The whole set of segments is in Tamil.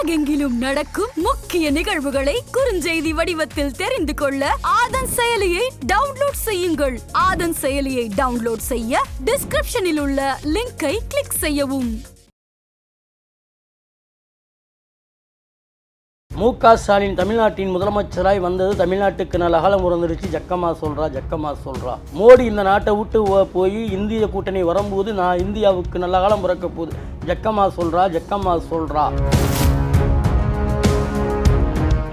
உலகெங்கிலும் நடக்கும் முக்கிய நிகழ்வுகளை குறுஞ்செய்தி வடிவத்தில் தெரிந்து கொள்ள ஆதன் செயலியை டவுன்லோட் செய்யுங்கள். ஆதன் செயலியை டவுன்லோட் செய்ய டிஸ்கிரிப்ஷனில் உள்ள லிங்கை கிளிக் செய்யவும். மு.க. ஸ்டாலின் தமிழ்நாட்டின் முதலமைச்சராய் வந்தது தமிழ்நாட்டுக்கு நல்ல அகலம் உறந்துருச்சு. ஜக்கமா சொல்றா. மோடி இந்த நாட்டை விட்டு போய் இந்திய கூட்டணி வரும்போது நான் இந்தியாவுக்கு நல்ல அகலம் பிறக்க போகுது. ஜக்கமா சொல்றா.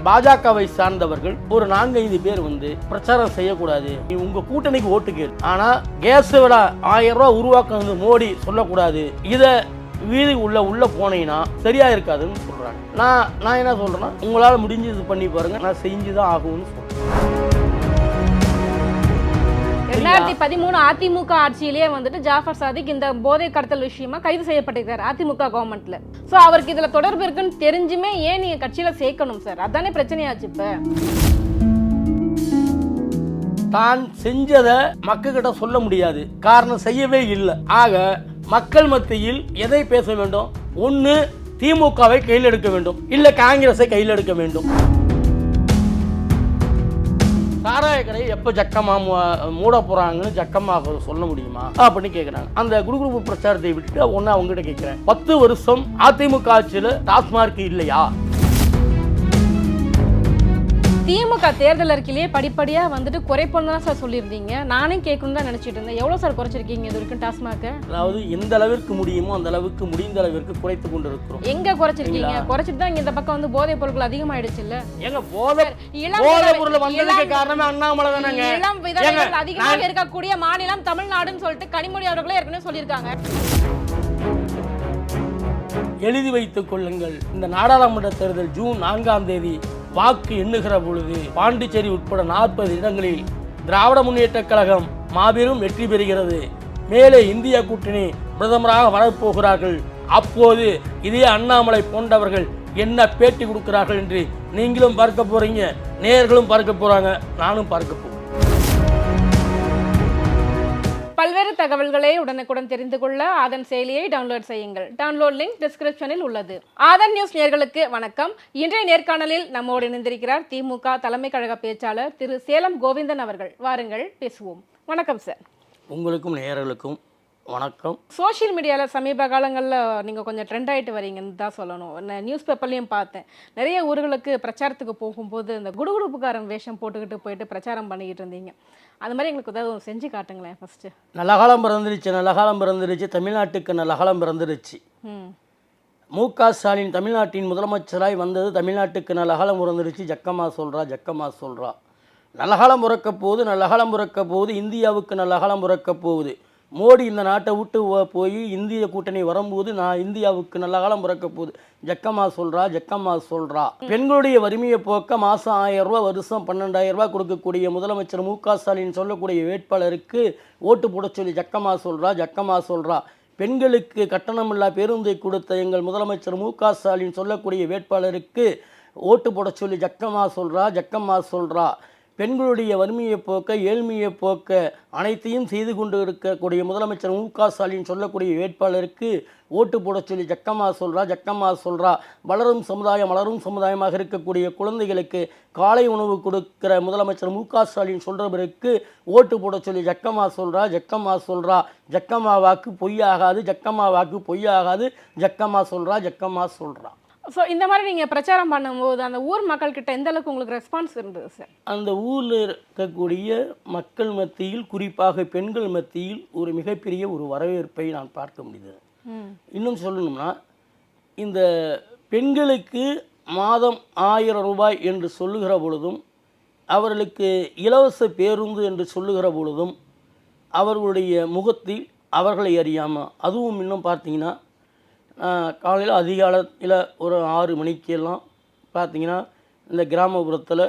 பாஜகவை சார்ந்தவர்கள் ஒரு 4-5 பேர் பிரச்சாரம் செய்யக்கூடாது, உங்க கூட்டணிக்கு ஓட்டு கேளு, ஆனா கேஸ் விட 1000 ரூபாய் உருவாக்க மோடி சொல்லக்கூடாது, இதை வீதி உள்ள போனீங்கன்னா சரியா இருக்காதுன்னு சொல்றாங்க. நான் என்ன சொல்றேன்னா, உங்களால முடிஞ்சது பண்ணி பாருங்க, நான் செஞ்சுதான் ஆகும்னு சொல்றேன். 2013 அதிமுக ஆட்சியிலேயே ஜாஃபர் சாதிக் இந்த போதை கடத்தல் விஷயமா கைது செய்யப்பட்டிருக்காரு அதிமுக கவர்மெண்ட்ல. சோ அவருக்கு இதுல தொடர்பு இருக்குன்னு தெரிஞ்சுமே ஏன் நீங்க கட்சியில சேர்க்கணும் சார்? அதானே பிரச்சனையாச்சு. இப்ப தான் செஞ்சதை மக்கள்கிட்ட சொல்ல முடியாது, காரணம் செய்யவே இல்லை. ஆக மக்கள் மத்தியில் எதை பேச வேண்டும்? ஒன்று திமுகவை கையில் எடுக்க வேண்டும், இல்லை காங்கிரஸை கையில் எடுக்க வேண்டும். சாராய கடையை எப்போ ஜக்கமா மூட போறாங்கன்னு ஜக்கமா சொல்ல முடியுமா அப்படின்னு கேட்குறாங்க. அந்த குடுகுடுப்பு பிரச்சாரத்தை விட்டு ஒன்று அவங்ககிட்ட கேட்குறேன், 10 வருஷம் அதிமுக ஆட்சியில் டாஸ்மார்க் இல்லையா? திமுக தேர்தல் அறிக்கையிலேயே படிப்படியா குறைப்போம் தான் சார் சொல்லியிருந்தீங்க. நானே கேட்கணும் தான் நினைச்சிட்டு இருந்தேன். எவ்வளவு சார் குறைச்சிருக்கீங்க இது வரைக்கும் டாஸ்மாக? அதாவது எந்த அளவிற்கு முடியுமோ அந்த அளவுக்கு, முடிந்த அளவிற்கு குறைத்து கொண்டு இருக்கிறோம். எங்க குறைச்சிருக்கீங்க? குறைச்சிட்டு தான் இந்த பக்கம் போதைப் பொருட்கள் அதிகமாயிடுச்சு இல்ல? எங்க போதை பொருள் வந்ததுக்கு காரணமே அண்ணாமலை தானங்க. இளம் விதவைகள் அதிகமாக இருக்கக்கூடிய மாநிலம் தமிழ்நாடுன்னு சொல்லிட்டு கனிமொழி அவர்களே ஏற்கனவே சொல்லியிருக்காங்க. எழுதி வைத்துக் கொள்ளுங்கள், இந்த நாடாளுமன்ற தேர்தல் ஜூன் 4ஆம் தேதி வாக்கு எண்ணுகிற பொழுது பாண்டிச்சேரி உட்பட 40 இடங்களில் திராவிட முன்னேற்ற கழகம் மாபெரும் வெற்றி பெறுகிறது. மேலே இந்திய கூட்டணி பிரதமராக வரப்போகிறார்கள். அப்போது இதே அண்ணாமலை போன்றவர்கள் என்ன பேட்டி கொடுக்கிறார்கள் என்று நீங்களும் பார்க்க போறீங்க, நேயர்களும் பார்க்க போறாங்க, நானும் பார்க்க போறேன். பல்வேறு தகவல்களை உடனுக்குடன் தெரிந்து கொள்ள ஆதன் செயலியை டவுன்லோட் செய்யுங்கள். டவுன்லோட் லிங்க் டிஸ்கிரிப்ஷனில் உள்ளது. ஆதன் நியூஸ் நேயர்களுக்கு வணக்கம். இன்றைய நேர்காணலில் நம்மோடு இணைந்திருக்கிறார் திமுக தலைமை கழக பேச்சாளர் திரு சேலம் கோவிந்தன் அவர்கள். வாருங்கள் பேசுவோம். வணக்கம் சார். உங்களுக்கும் நேயர்களுக்கும் வணக்கம். சோஷியல் மீடியாவில் சமீப காலங்களில் நீங்கள் கொஞ்சம் ட்ரெண்ட் ஆகிட்டு வரீங்கன்னு தான் சொல்லணும். நியூஸ் பேப்பர்லேயும் பார்த்தேன், நிறைய ஊர்களுக்கு பிரச்சாரத்துக்கு போகும்போது இந்த குடுகுடுப்புக்காரன் வேஷம் போட்டுக்கிட்டு போயிட்டு பிரச்சாரம் பண்ணிக்கிட்டு இருந்தீங்க. அது மாதிரி எங்களுக்கு ஏதாவது செஞ்சு காட்டுங்களேன். ஃபர்ஸ்ட் நல்ல காலம் பிறந்துருச்சு, தமிழ்நாட்டுக்கு நல்ல காலம் பிறந்துருச்சு. மு.க. ஸ்டாலின் தமிழ்நாட்டின் முதலமைச்சராய் வந்தது தமிழ்நாட்டுக்கு நல்ல காலம் பிறந்துருச்சு. ஜக்கமா சொல்றா. நல்ல காலம் பிறக்க போகுது, இந்தியாவுக்கு நல்ல காலம் பிறக்க போகுது. மோடி இந்த நாட்டை விட்டு போய் இந்திய கூட்டணி வரும்போது நான் இந்தியாவுக்கு நல்ல காலம் பிறக்க போகுது. ஜக்கமா சொல்றா. பெண்களுடைய வறுமையை போக்க மாதம் 1000 ரூபா, வருஷம் 12,000 ரூபா கொடுக்கக்கூடிய முதலமைச்சர் மு.க. ஸ்டாலின் சொல்லக்கூடிய வேட்பாளருக்கு ஓட்டு போட சொல்லி ஜக்கமா சொல்றா. பெண்களுக்கு கட்டணமில்லா பேருந்தை கொடுத்த எங்கள் முதலமைச்சர் மு.க. ஸ்டாலின் சொல்லக்கூடிய வேட்பாளருக்கு ஓட்டு போட சொல்லி ஜக்கமா சொல்றா. பெண்களுடைய வறுமையை போக்க, ஏழ்மையை போக்க அனைத்தையும் செய்து கொண்டு இருக்கக்கூடிய முதலமைச்சர் மு.க. ஸ்டாலின் சொல்லக்கூடிய வேட்பாளருக்கு ஓட்டு போட சொல்லி ஜக்கமா சொல்றா. வளரும் சமுதாயமாக இருக்கக்கூடிய குழந்தைகளுக்கு காலை உணவு கொடுக்கிற முதலமைச்சர் மு.க. ஸ்டாலின் சொல்றவருக்கு ஓட்டு போட சொல்லி ஜக்கமா சொல்றா. ஜக்கமா வாக்கு பொய்யாகாது, ஜக்கமா சொல்றா. ஸோ இந்த மாதிரி நீங்கள் பிரச்சாரம் பண்ணும்போது அந்த ஊர் மக்கள்கிட்ட எந்த அளவுக்கு உங்களுக்கு ரெஸ்பான்ஸ் இருந்தது சார்? அந்த ஊரில் இருக்கக்கூடிய மக்கள் மத்தியில், குறிப்பாக பெண்கள் மத்தியில் ஒரு மிகப்பெரிய ஒரு வரவேற்பை நான் பார்க்க முடிந்தது. இன்னும் சொல்லணும்னா, இந்த பெண்களுக்கு மாதம் 1000 ரூபாய் என்று சொல்லுகிற பொழுதும், அவர்களுக்கு இலவச பேருந்து என்று சொல்லுகிற பொழுதும், அவர்களுடைய முகத்தில் அவர்களை அறியாமல், அதுவும் இன்னும் பார்த்தீங்கன்னா காலையில் அதிகாலையில் ஒரு 6 மணிக்கெல்லாம் பார்த்தீங்கன்னா இந்த கிராமப்புறத்தில்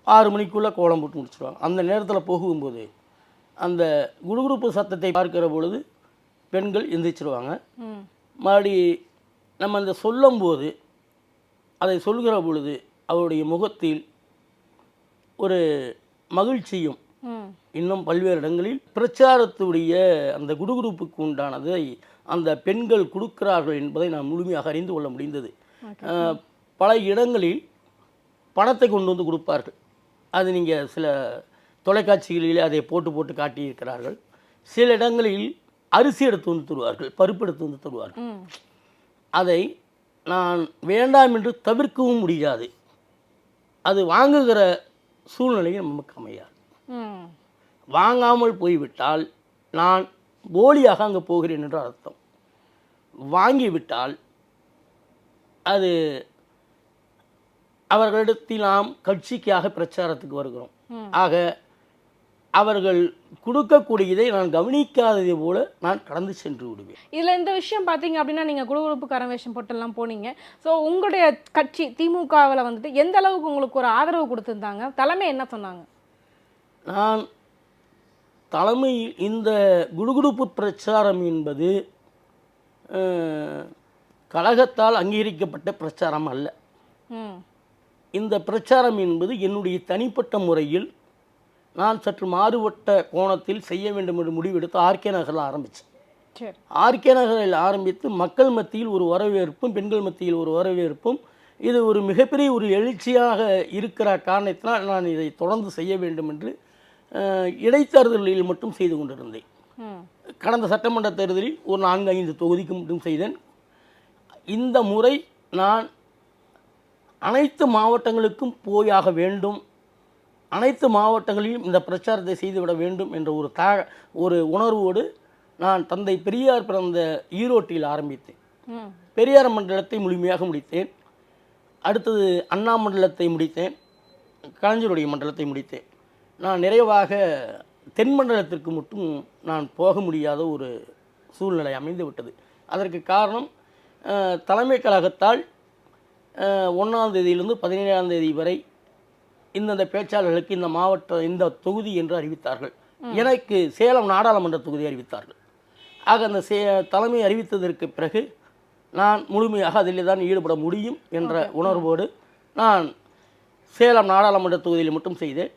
6 மணிக்குள்ளே கோலம் போட்டு முடிச்சுடுவாங்க. அந்த நேரத்தில் போகும்போது அந்த குடுகுடுப்பு சத்தத்தை பார்க்கிற பொழுது பெண்கள் எந்திரிச்சிடுவாங்க. மறுபடி நம்ம அந்த சொல்லும்போது, அதை சொல்கிற பொழுது அவருடைய முகத்தில் ஒரு மகிழ்ச்சியும், இன்னும் பல்வேறு இடங்களில் பிரச்சாரத்துடைய அந்த குடுகுடுப்புக்கு உண்டானதை அந்த பெண்கள் கொடுக்கிறார்கள் என்பதை நான் முழுமையாக அறிந்து கொள்ள முடிந்தது. பல இடங்களில் பணத்தை கொண்டு வந்து கொடுப்பார்கள். அது நீங்கள் சில தொலைக்காட்சிகளிலே அதை போட்டு போட்டு காட்டியிருக்கிறார்கள். சில இடங்களில் அரிசி எடுத்து வந்து தருவார்கள், பருப்பு எடுத்து வந்து தருவார்கள். அதை நான் வேண்டாம் என்று தவிர்க்கவும் முடியாது. அது வாங்குகிற சூழ்நிலையும் நமக்கு அமையாது. வாங்காமல் போய்விட்டால் நான் போலியாக அங்கே போகிறேன் என்று அர்த்தம். வாங்கிவிட்டால் அது அவர்களிடத்தில் நாம் கட்சிக்காக பிரச்சாரத்துக்கு வருகிறோம். ஆக அவர்கள் கொடுக்கக்கூடியதை நான் கவனிக்காததை போல நான் கடந்து சென்று விடுவேன். இதில் இந்த விஷயம் பார்த்தீங்க அப்படின்னா நீங்கள் குழுகுழுப்புக்காரன் வேஷம் போட்டெல்லாம் போனீங்க. ஸோ உங்களுடைய கட்சி திமுகவில் வந்துட்டு எந்த அளவுக்கு உங்களுக்கு ஒரு ஆதரவு கொடுத்துருந்தாங்க? தலைமை என்ன சொன்னாங்க? நான் தலைமையில் இந்த குடுகுடுப்பு பிரச்சாரம் என்பது கழகத்தால் அங்கீகரிக்கப்பட்ட பிரச்சாரம் அல்ல. இந்த பிரச்சாரம் என்பது என்னுடைய தனிப்பட்ட முறையில் நான் சற்று மாறுபட்ட கோணத்தில் செய்ய வேண்டும் என்று முடிவெடுத்து ஆர்கே நகரில் ஆரம்பித்தேன். ஆர்கே நகரில் ஆரம்பித்து மக்கள் மத்தியில் ஒரு வரவேற்பும் பெண்கள் மத்தியில் ஒரு வரவேற்பும் இது ஒரு மிகப்பெரிய ஒரு எழுச்சியாக இருக்கிற காரணத்தினால் நான் இதை தொடர்ந்து செய்ய வேண்டும் என்று இடைத்தேர்தலில் மட்டும் செய்து கொண்டிருந்தேன். கடந்த சட்டமன்ற தேர்தலில் ஒரு 4-5 தொகுதிக்கு மட்டும் செய்தேன். இந்த முறை நான் அனைத்து மாவட்டங்களுக்கும் போயாக வேண்டும், அனைத்து மாவட்டங்களிலும் இந்த பிரச்சாரத்தை செய்துவிட வேண்டும் என்ற ஒரு உணர்வோடு நான் தந்தை பெரியார் பிறந்த ஈரோட்டில் ஆரம்பித்தேன். பெரியார் மண்டலத்தை முழுமையாக முடித்தேன். அடுத்தது அண்ணா மண்டலத்தை முடித்தேன். கலைஞருடைய மண்டலத்தை முடித்தேன். நான் நிறைவாக தென் மண்டலத்திற்கு மட்டும் நான் போக முடியாத ஒரு சூழ்நிலை அமைந்து விட்டது. அதற்கு காரணம் தலைமை கழகத்தால் 1ஆம் தேதியிலிருந்து 17ஆம் தேதி வரை இந்தந்த பேச்சாளர்களுக்கு இந்த மாவட்ட இந்த தொகுதி என்று அறிவித்தார்கள். எனக்கு சேலம் நாடாளுமன்ற தொகுதி அறிவித்தார்கள். ஆக அந்த தலைமை அறிவித்ததற்கு பிறகு நான் முழுமையாக அதில் தான் ஈடுபட முடியும் என்ற உணர்வோடு நான் சேலம் நாடாளுமன்ற தொகுதியில் மட்டும் செய்தேன்.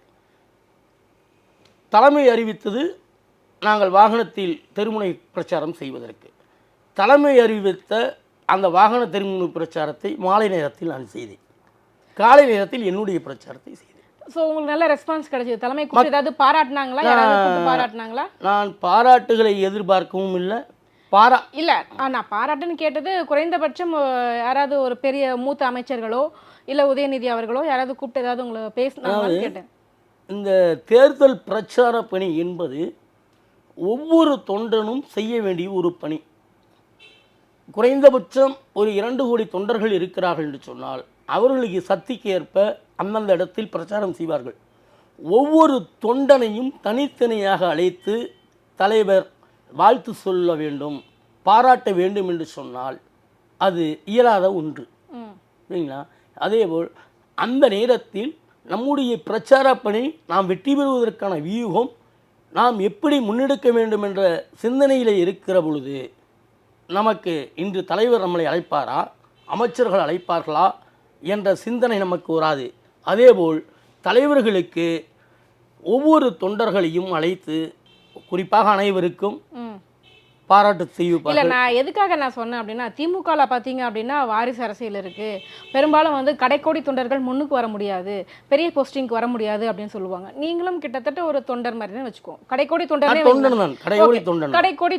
தலைமை அறிவித்தது நாங்கள் வாகனத்தில் தெருமுனை பிரச்சாரம் செய்வதற்கு. தலைமை அறிவித்த அந்த வாகன தெருமுனை பிரச்சாரத்தை மாலை நேரத்தில் நான் செய்தேன். காலை நேரத்தில் என்னுடைய பிரச்சாரத்தை செய்தேன். ஸோ உங்களுக்கு நல்ல ரெஸ்பான்ஸ் கிடைச்சது? தலைமை கூப்பிட்டு ஏதாவது பாராட்டினாங்களா? யாராவது பாராட்டினாங்களா? நான் பாராட்டுகளை எதிர்பார்க்கவும் இல்லை. இல்லை நான் பாராட்டுன்னு கேட்டது குறைந்தபட்சம் யாராவது ஒரு பெரிய மூத்த அமைச்சர்களோ இல்லை உதயநிதி அவர்களோ யாராவது கூப்பிட்டு ஏதாவது உங்களை பேசினாங்கன்னு கேட்டேன். இந்த தேர்தல் பிரச்சார பணி என்பது ஒவ்வொரு தொண்டனும் செய்ய வேண்டிய ஒரு பணி. குறைந்தபட்சம் ஒரு 2 கோடி தொண்டர்கள் இருக்கிறார்கள் என்று சொன்னால் அவர்களுக்கு சக்திக்கு ஏற்ப அந்தந்த இடத்தில் பிரச்சாரம் செய்வார்கள். ஒவ்வொரு தொண்டனையும் தனித்தனியாக அழைத்து தலைவர் வாழ்த்து சொல்ல வேண்டும், பாராட்ட வேண்டும் என்று சொன்னால் அது இயலாத ஒன்று, சரிங்களா? அதேபோல் அந்த நேரத்தில் நம்முடைய பிரச்சார பணி நாம் வெற்றி பெறுவதற்கான வியூகம் நாம் எப்படி முன்னெடுக்க வேண்டும் என்ற சிந்தனையில் இருக்கிற பொழுது நமக்கு இன்று தலைவர் நம்மளை அழைப்பாரா, அமைச்சர்கள் அழைப்பார்களா என்ற சிந்தனை நமக்கு வராது. அதேபோல் தலைவர்களுக்கு ஒவ்வொரு தொண்டர்களையும் அழைத்து குறிப்பாக அனைவருக்கும் பாராட்டு செய்விப்பார்கள். இல்லை, நான் எதுக்காக நான் சொன்னேன் அப்படின்னா, திமுகவில் பார்த்தீங்க அப்படின்னா வாரிசு அரசியல் இருக்குது. பெரும்பாலும் வந்து கடைக்கோடி தொண்டர்கள் முன்னுக்கு வர முடியாது, பெரிய போஸ்டிங்க்கு வர முடியாது அப்படின்னு சொல்லுவாங்க. நீங்களும் கிட்டத்தட்ட ஒரு தொண்டர் மாதிரி தான் வச்சுக்கோம். கடைக்கோடி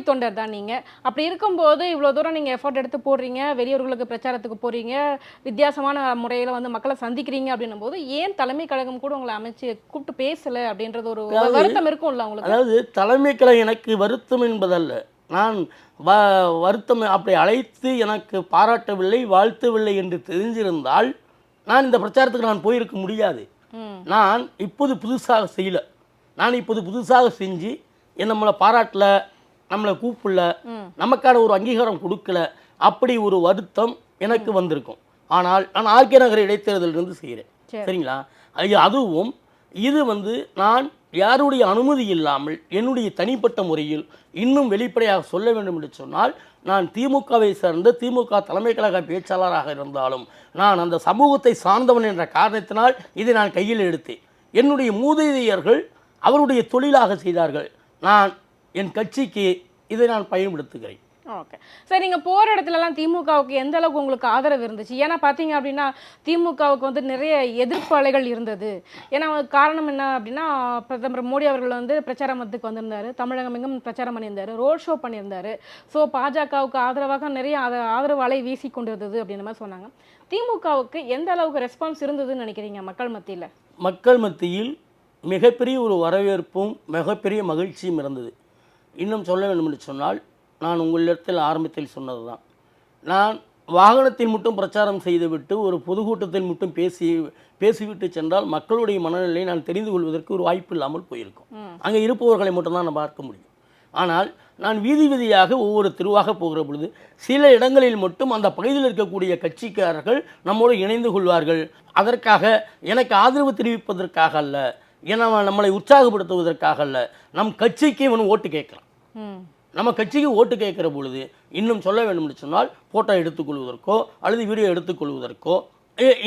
தொண்டர் தான் நீங்கள். அப்படி இருக்கும்போது இவ்வளோ தூரம் நீங்கள் எஃபோர்ட் எடுத்து போடுறீங்க, வெளியூர்களுக்கு பிரச்சாரத்துக்கு போகிறீங்க, வித்தியாசமான முறையில் வந்து மக்களை சந்திக்கிறீங்க அப்படின்னும் போது ஏன் தலைமை கழகம் கூட உங்களை அமைச்சு கூப்பிட்டு பேசலை அப்படின்றது ஒரு வருத்தம் இருக்கும்ல உங்களுக்கு? அதாவது தலைமை கழகம் எனக்கு வருத்தம் என்பதல்ல, நான் வருத்தம் அப்படி அழைத்து எனக்கு பாராட்டவில்லை, வாழ்த்தவில்லை என்று தெரிஞ்சிருந்தால் நான் இந்த பிரச்சாரத்துக்கு நான் போயிருக்க முடியாது. நான் இப்போது புதுசாக செய்யலை. நான் இப்போது புதுசாக செஞ்சு நம்மளை பாராட்டல, நம்மளை கூப்பிடல, நமக்கான ஒரு அங்கீகாரம் கொடுக்கல, அப்படி ஒரு வருத்தம் எனக்கு வந்திருக்கும். ஆனால் நான் ஆர்கே நகர் இடைத்தேர்தலிருந்து செய்கிறேன், சரிங்களா? அதுவும் இது வந்து நான் யாருடைய அனுமதி இல்லாமல் என்னுடைய தனிப்பட்ட முறையில் இன்னும் வெளிப்படையாக சொல்ல வேண்டும் என்று சொன்னால், நான் திமுகவை சேர்ந்த திமுக தலைமை கழக பேச்சாளராக இருந்தாலும் நான் அந்த சமூகத்தை சார்ந்தவன் என்ற காரணத்தினால் இதை நான் கையில் எடுத்தேன். என்னுடைய மூதாதையர்கள் அவருடைய தொழிலாக செய்தார்கள். நான் என் கட்சிக்கு இதை நான் பயன்படுத்துகிறேன். ஓகே சார், நீங்கள் போகிற இடத்துலலாம் திமுகவுக்கு எந்த அளவுக்கு உங்களுக்கு ஆதரவு இருந்துச்சு? ஏன்னா பார்த்தீங்க அப்படின்னா திமுகவுக்கு வந்து நிறைய எதிர்ப்பு அலைகள் இருந்தது. ஏன்னா காரணம் என்ன அப்படின்னா, பிரதமர் மோடி அவர்கள் வந்து பிரச்சாரத்துக்கு வந்திருந்தாரு, தமிழகம் எங்கும் பிரச்சாரம் பண்ணியிருந்தாரு, ரோட் ஷோ பண்ணியிருந்தாரு. ஸோ பாஜகவுக்கு ஆதரவாக நிறைய ஆதரவு அலை வீசி கொண்டிருந்தது அப்படின்ற மாதிரி சொன்னாங்க. திமுகவுக்கு எந்த அளவுக்கு ரெஸ்பான்ஸ் இருந்ததுன்னு நினைக்கிறீங்க மக்கள் மத்தியில்? மக்கள் மத்தியில் மிகப்பெரிய ஒரு வரவேற்பும் மிகப்பெரிய மகிழ்ச்சியும் இருந்தது. இன்னும் சொல்ல வேண்டும் என்று சொன்னால், நான் உங்களிடத்தில் ஆரம்பத்தில் சொன்னது தான், நான் வாகனத்தில் மட்டும் பிரச்சாரம் செய்துவிட்டு ஒரு பொதுக்கூட்டத்தில் மட்டும் பேசிவிட்டு சென்றால் மக்களுடைய மனநிலையை நான் தெரிந்து கொள்வதற்கு ஒரு வாய்ப்பு இல்லாமல் போயிருக்கும். அங்கே இருப்பவர்களை மட்டும்தான் நான் பார்க்க முடியும். ஆனால் நான் வீதி வீதியாக ஒவ்வொரு தெருவாக போகிற பொழுது சில இடங்களில் மட்டும் அந்த பகுதியில் இருக்கக்கூடிய கட்சிக்காரர்கள் நம்மோடு இணைந்து கொள்வார்கள். அதற்காக எனக்கு ஆதரவு தெரிவிப்பதற்காக அல்ல, ஏன்னா நம்மளை உற்சாகப்படுத்துவதற்காக அல்ல, நம் கட்சிக்கு இவன் ஓட்டு கேட்குறான், நம்ம கட்சிக்கு ஓட்டு கேட்குற பொழுது இன்னும் சொல்ல வேண்டும் என்று சொன்னால் ஃபோட்டோ எடுத்துக்கொள்வதற்கோ அல்லது வீடியோ எடுத்துக்கொள்வதற்கோ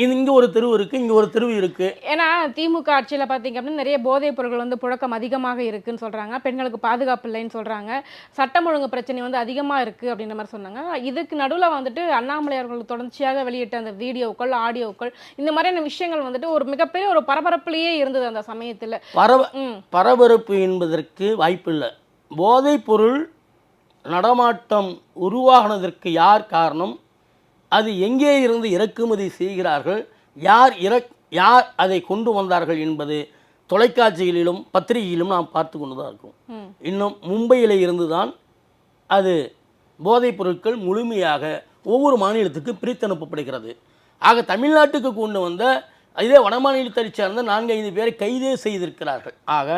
இங்கே ஒரு தெருவு இருக்குது, இங்கே ஒரு தெருவு இருக்குது. ஏன்னா திமுக ஆட்சியில் பார்த்தீங்க அப்படின்னா நிறைய போதைப் பொருட்கள் வந்து புழக்கம் அதிகமாக இருக்குன்னு சொல்கிறாங்க, பெண்களுக்கு பாதுகாப்பு இல்லைன்னு சொல்கிறாங்க, சட்டம் ஒழுங்கு பிரச்சனை வந்து அதிகமாக இருக்குது அப்படின்ற மாதிரி சொன்னாங்க. இதுக்கு நடுவில் வந்துட்டு அண்ணாமலை அவர்கள் தொடர்ச்சியாக வெளியிட்ட அந்த வீடியோக்கள், ஆடியோக்கள், இந்த மாதிரியான விஷயங்கள் வந்துட்டு ஒரு மிகப்பெரிய ஒரு பரபரப்புலேயே இருந்தது அந்த சமயத்தில். பரபரப்பு என்பதற்கு வாய்ப்பில்லை. போதைப் பொருள் நடமாட்டம் உருவாகினதற்கு யார் காரணம், அது எங்கே இருந்து இறக்குமதி செய்கிறார்கள், யார் அதை கொண்டு வந்தார்கள் என்பது தொலைக்காட்சிகளிலும் பத்திரிகையிலும் நாம் பார்த்து கொண்டு தான் இருக்கோம். இன்னும் மும்பையில் இருந்து தான் அது போதைப் பொருட்கள் முழுமையாக ஒவ்வொரு மாநிலத்துக்கு பிரித்தனுப்பப்படுகிறது. ஆக தமிழ்நாட்டுக்கு கொண்டு வந்த இதே வடமாநிலத்தை சேர்ந்த 4-5 பேரை கைதே செய்திருக்கிறார்கள். ஆக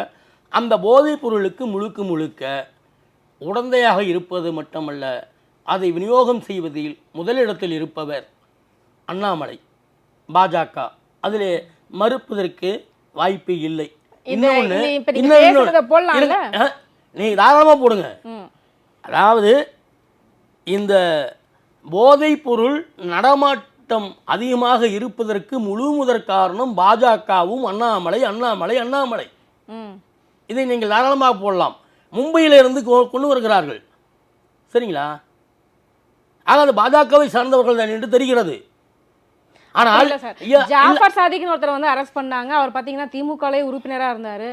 அந்த போதைப் பொருளுக்கு முழுக்க உடந்தையாக இருப்பது மட்டுமல்ல, அதை விநியோகம் செய்வதில் முதலிடத்தில் இருப்பவர் அண்ணாமலை, பாஜக. அதில் மறுப்பதற்கு வாய்ப்பு இல்லை. நீ தாராளமாக போடுங்க. அதாவது இந்த போதைப் பொருள் நடமாட்டம் அதிகமாக இருப்பதற்கு முதற் காரணம் பாஜகவும் அண்ணாமலை. இதை நீங்கள் தாராளமாக போடலாம். மும்பையிலிருந்து கொண்டு வருகிறார்கள், சரிங்களா? ஆக அது பாஜகவை சார்ந்தவர்கள் தான் என்று தெரிகிறது. ஆனால் ஜாஃபர் சாதிக்னு ஒருத்தர் வந்து அரெஸ்ட் பண்ணாங்க. அவர் பார்த்தீங்கன்னா திமுகலே உறுப்பினராக இருந்தார்.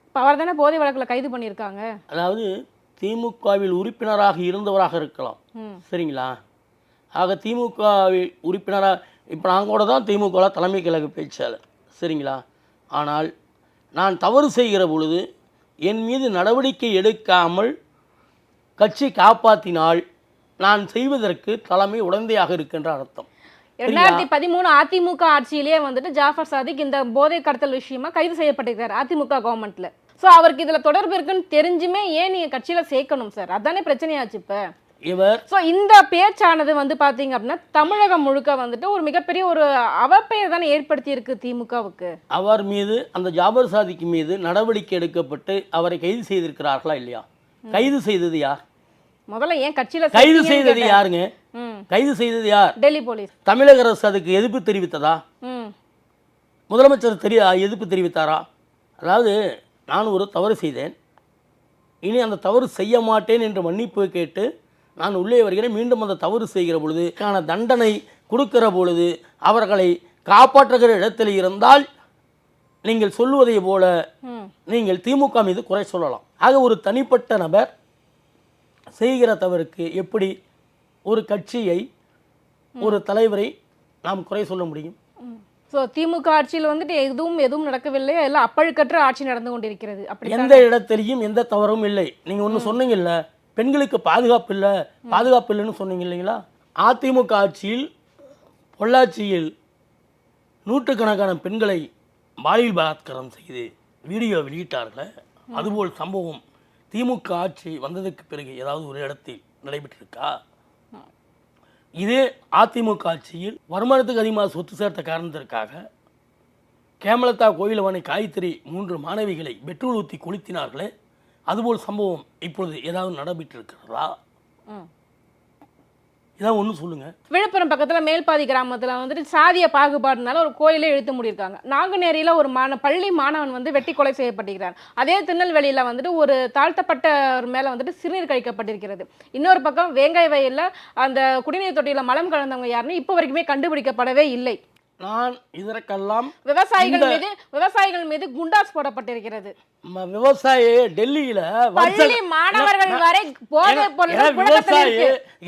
இப்போ அவர் தானே போதை வழக்கில் கைது பண்ணியிருக்காங்க. அதாவது திமுகவில் உறுப்பினராக இருந்தவராக இருக்கலாம், சரிங்களா? ஆக திமுகவில் உறுப்பினராக இப்போ நாங்கள் கூட தான் திமுக தலைமை கழக பேச்சாளர், சரிங்களா? ஆனால் நான் தவறு செய்கிற பொழுது என் மீது நடவடிக்கை எடுக்காமல் கட்சி காப்பாற்றினால் நான் செய்வதற்கு தலைமை உடந்தையாக இருக்கின்ற அர்த்தம். 2013 அதிமுக ஆட்சியிலேயே வந்துட்டு ஜாஃபர் சாதிக் இந்த போதை கடத்தல் விஷயமா கைது செய்யப்பட்டிருக்காரு அதிமுக கவர்மெண்ட்ல. ஸோ அவருக்கு இதுல தொடர்பு இருக்குன்னு தெரிஞ்சுமே ஏன் நீங்க கட்சியில சேர்க்கணும் சார்? அதானே பிரச்சனையாச்சு. இப்ப ஸோ இந்த பேச்சானது வந்து பாத்தீங்க அப்படின்னா தமிழகம் முழுக்க வந்துட்டு ஒரு மிகப்பெரிய ஒரு அவப்பெயர் தானே ஏற்படுத்தி இருக்கு திமுகவுக்கு. அவர் மீது, அந்த ஜாபர் சாதிக்கு மீது நடவடிக்கை எடுக்கப்பட்டு அவரை கைது செய்திருக்கிறார்களா இல்லையா? கைது செய்தது யார்? முதல்ல ஏன் கட்சியில கைது செய்தது யாருங்க? கைது செய்தது யார்? டெல்லி போலீஸ். தமிழக அரசு அதுக்கு எதிர்ப்பு தெரிவித்ததா? முதலமைச்சர் எதிர்ப்பு தெரிவித்தாரா? அதாவது நான் ஒரு தவறு செய்தேன், இனி அந்த தவறு செய்ய மாட்டேன் என்று மன்னிப்பு கேட்டு நான் உள்ளே வருகிறேன், மீண்டும் அந்த தவறு செய்கிற பொழுது தண்டனை கொடுக்கிற பொழுது அவர்களை காப்பாற்றுகிற இடத்தில் இருந்தால் நீங்கள் சொல்லுவதை போல நீங்கள் திமுக மீது குறை சொல்லலாம். ஆக ஒரு தனிப்பட்ட நபர் செய்கிற தவறுக்கு எப்படி ஒரு கட்சியை, ஒரு தலைவரை நாம் குறை சொல்ல முடியும்? ஸோ திமுக ஆட்சியில் வந்துட்டு எதுவும் நடக்கவில்லை, எல்லாம் அப்பழுக்கற்ற ஆட்சி நடந்து கொண்டிருக்கிறது. அப்படி எந்த இடத்திலையும் எந்த தவறும் இல்லை. நீங்கள் ஒன்று சொன்னீங்கல்ல, பெண்களுக்கு பாதுகாப்பு இல்லைன்னு சொன்னீங்க இல்லைங்களா? அதிமுக ஆட்சியில் பொள்ளாச்சியில் நூற்றுக்கணக்கான பெண்களை பாலியல் பலாத்காரம் செய்து வீடியோ வெளியிட்டார்கள். அதுபோல் சம்பவம் திமுக ஆட்சி வந்ததுக்கு பிறகு ஏதாவது ஒரு இடத்தில் நடைபெற்றிருக்கா? இதே அதிமுக ஆட்சியில் வருமானத்துக்கு அதிகமாக சொத்து சேர்த்த காரணத்திற்காக கேமலதா, கோயிலவாணி, காயத்ரி 3 மாணவிகளை பெட்ரோல் ஊற்றி கொளுத்தினார்களே, அதுபோல் சம்பவம் இப்பொழுது ஏதாவது நடைபெற்றிருக்கிறதா? இதான் ஒன்று சொல்லுங்கள். விழுப்புரம் பக்கத்துல மேல்பாதி கிராமத்துல வந்துட்டு சாதிய பாகுபாடுனால ஒரு கோயிலே இழுத்து மூடியிருக்காங்க. நாங்குநேரியில ஒரு பள்ளி மாணவன் வந்து வெட்டி கொலை செய்யப்பட்டிருக்கிறார். அதே திருநெல்வேலியில வந்துட்டு ஒரு தாழ்த்தப்பட்ட மேல வந்துட்டு சிறுநீர் கழிக்கப்பட்டிருக்கிறது. இன்னொரு பக்கம் வேங்காய் வயல்ல அந்த குடிநீர் தொட்டியில மலம் கலந்தவங்க யாருன்னு இப்போ வரைக்குமே கண்டுபிடிக்கப்படவே இல்லை. நான் இதற்கெல்லாம் விவசாயிகள் மீது குண்டாஸ் போடப்பட்டிருக்கிறது. விவசாயி டெல்லியில பள்ளி மாணவர்கள் வரை போதைப் பொருட்கள் விவசாயி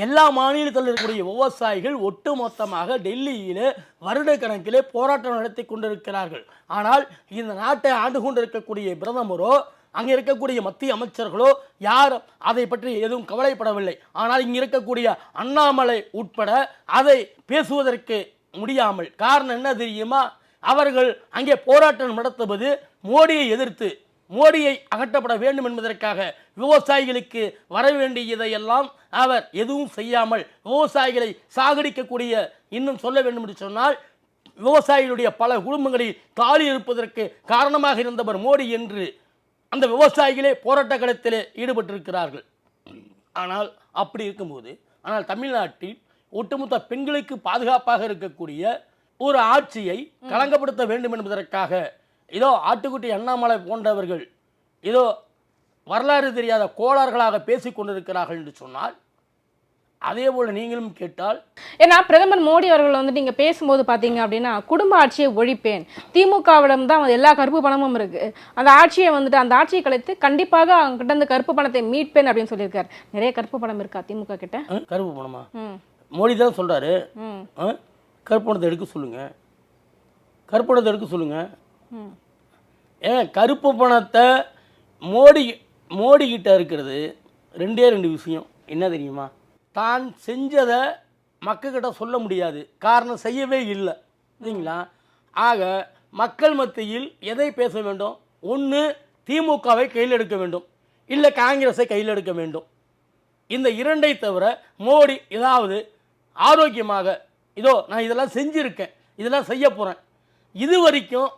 எல்லா மாநிலத்தில் இருக்கக்கூடிய விவசாயிகள் ஒட்டுமொத்தமாக டெல்லியில வருட கணக்கிலே போராட்டம் நடத்தி கொண்டிருக்கிறார்கள். ஆனால் இந்த நாட்டை ஆண்டு கொண்டிருக்கக்கூடிய பிரதமரோ அங்கே இருக்கக்கூடிய மத்திய அமைச்சர்களோ யாரும் அதை பற்றி எதுவும் கவலைப்படவில்லை. ஆனால் இங்கே இருக்கக்கூடிய அண்ணாமலை உட்பட அதை பேசுவதற்கு முடியாமல் காரணம் என்ன தெரியுமா? அவர்கள் அங்கே போராட்டம் நடத்துவது மோடியை எதிர்த்து, மோடியை அகற்றப்பட வேண்டும் என்பதற்காக. விவசாயிகளுக்கு வர வேண்டியதையெல்லாம் அவர் எதுவும் செய்யாமல் விவசாயிகளை சாகடிக்கக்கூடிய, இன்னும் சொல்ல வேண்டும் என்று சொன்னால் விவசாயிகளுடைய பல குடும்பங்களில் தாலி இருப்பதற்கு காரணமாக இருந்தவர் மோடி என்று அந்த விவசாயிகளே போராட்ட களத்தில் ஈடுபட்டிருக்கிறார்கள். ஆனால் அப்படி இருக்கும்போது, ஆனால் தமிழ்நாட்டில் ஒட்டுமொத்த பெண்களுக்கு பாதுகாப்பாக இருக்கக்கூடிய ஒரு ஆட்சியை களங்கப்படுத்த வேண்டும் என்பதற்காக இதோ ஆட்டுக்குட்டி அண்ணாமலை போன்றவர்கள் இதோ வரலாறு தெரியாத கோளாறுகளாக பேசிக் கொண்டிருக்கிறார்கள் என்று சொன்னால், அதே போல் நீங்களும் கேட்டால், ஏன்னா பிரதமர் மோடி அவர்கள் வந்து நீங்க பேசும்போது பாத்தீங்க அப்படின்னா குடும்ப ஆட்சியை ஒழிப்பேன், திமுகவிடம் தான் எல்லா கருப்பு பணமும் இருக்கு, அந்த ஆட்சியை வந்துட்டு அந்த ஆட்சியை கலைத்து கண்டிப்பாக அவங்க கிட்ட அந்த கருப்பு பணத்தை மீட்பேன் அப்படின்னு சொல்லியிருக்காரு. நிறைய கருப்பு பணம் இருக்கா திமுக கிட்ட? கருப்பு பணமா? மோடி தான் சொல்றாரு. கருப்பு பணத்தை எடுக்க சொல்லுங்க, கருப்பு பணத்தை எடுக்க சொல்லுங்க. ஏன் கருப்பு பணத்தை மோடி கிட்ட இருக்கிறது ரெண்டு விஷயம். என்ன தெரியுமா? தான் செஞ்சதை மக்கள்கிட்ட சொல்ல முடியாது, காரணம் செய்யவே இல்லை இல்லைங்களா? ஆக மக்கள் மத்தியில் எதை பேச வேண்டும்? ஒன்று திமுகவை கையில் எடுக்க வேண்டும், இல்லை காங்கிரஸை கையில் எடுக்க வேண்டும். இந்த இரண்டை தவிர மோடி ஏதாவது ஆரோக்கியமாக இதோ நான் இதெல்லாம் செஞ்சுருக்கேன், இதெல்லாம் செய்ய போகிறேன், இது வரைக்கும்